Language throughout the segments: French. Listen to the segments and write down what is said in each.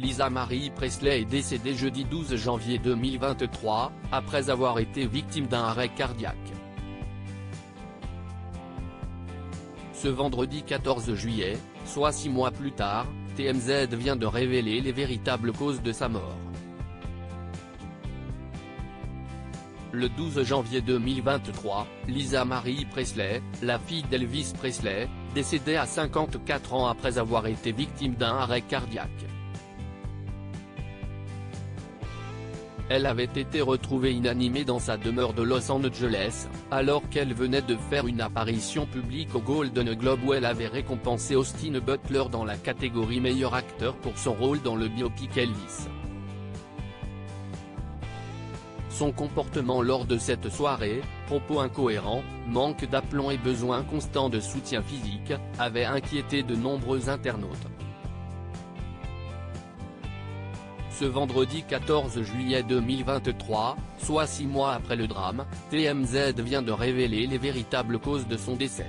Lisa Marie Presley est décédée jeudi 12 janvier 2023, après avoir été victime d'un arrêt cardiaque. Ce vendredi 14 juillet, soit 6 mois plus tard, TMZ vient de révéler les véritables causes de sa mort. Le 12 janvier 2023, Lisa Marie Presley, la fille d'Elvis Presley, décédait à 54 ans après avoir été victime d'un arrêt cardiaque. Elle avait été retrouvée inanimée dans sa demeure de Los Angeles, alors qu'elle venait de faire une apparition publique au Golden Globe où elle avait récompensé Austin Butler dans la catégorie meilleur acteur pour son rôle dans le biopic Elvis. Son comportement lors de cette soirée, propos incohérents, manque d'aplomb et besoin constant de soutien physique, avait inquiété de nombreux internautes. Ce vendredi 14 juillet 2023, soit 6 mois après le drame, TMZ vient de révéler les véritables causes de son décès.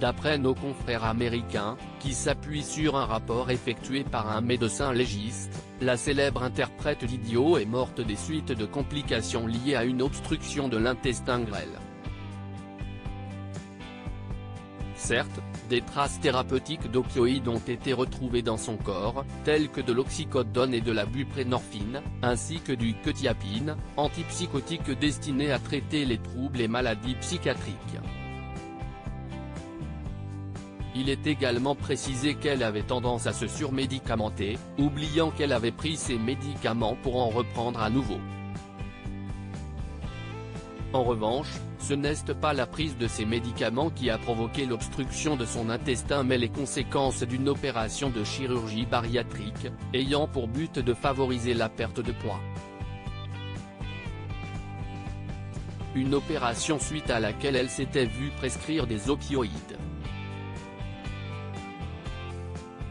D'après nos confrères américains, qui s'appuient sur un rapport effectué par un médecin légiste, la célèbre interprète d'Idiot est morte des suites de complications liées à une obstruction de l'intestin grêle. Certes, des traces thérapeutiques d'opioïdes ont été retrouvées dans son corps, telles que de l'oxycodone et de la buprenorphine, ainsi que du quetiapine, antipsychotique destiné à traiter les troubles et maladies psychiatriques. Il est également précisé qu'elle avait tendance à se surmédicamenter, oubliant qu'elle avait pris ses médicaments pour en reprendre à nouveau. En revanche, ce n'est pas la prise de ces médicaments qui a provoqué l'obstruction de son intestin mais les conséquences d'une opération de chirurgie bariatrique, ayant pour but de favoriser la perte de poids. Une opération suite à laquelle elle s'était vue prescrire des opioïdes.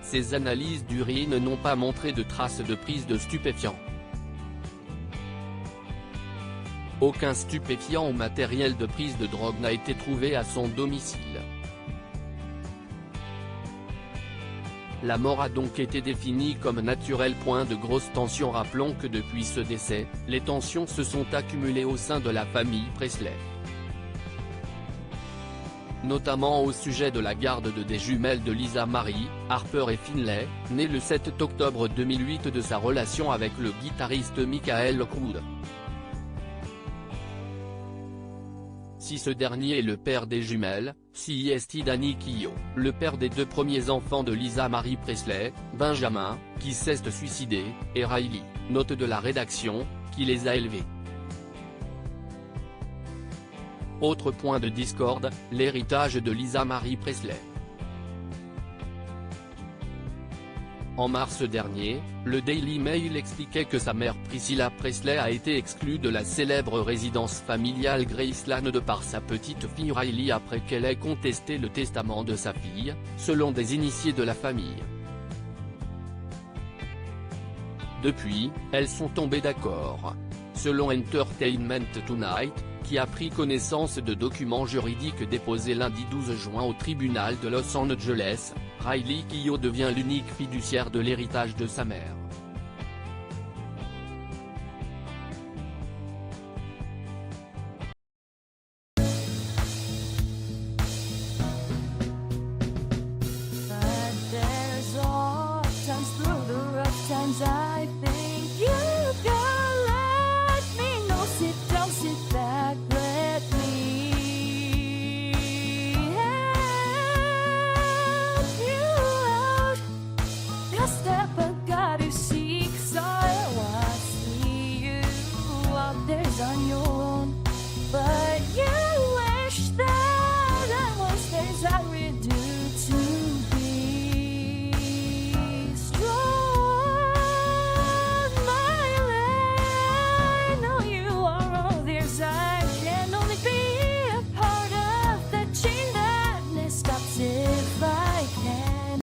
Ces analyses d'urine n'ont pas montré de traces de prise de stupéfiants. Aucun stupéfiant ou matériel de prise de drogue n'a été trouvé à son domicile. La mort a donc été définie comme naturelle. De grosse tension. Rappelons que depuis ce décès, les tensions se sont accumulées au sein de la famille Presley. Notamment au sujet de la garde des jumelles de Lisa Marie, Harper et Finlay, nées le 7 octobre 2008 de sa relation avec le guitariste Michael Lockwood. Si ce dernier est le père des jumelles, si est Danny Keough, le père des 2 premiers enfants de Lisa Marie Presley, Benjamin, qui s'est suicidé, et Riley, note de la rédaction, qui les a élevés. Autre point de discorde, l'héritage de Lisa Marie Presley. En mars dernier, le Daily Mail expliquait que sa mère Priscilla Presley a été exclue de la célèbre résidence familiale Graceland de par sa petite fille Riley après qu'elle ait contesté le testament de sa fille, selon des initiés de la famille. Depuis, elles sont tombées d'accord. Selon Entertainment Tonight, qui a pris connaissance de documents juridiques déposés lundi 12 juin au tribunal de Los Angeles, Riley Keough devient l'unique fiduciaire de l'héritage de sa mère.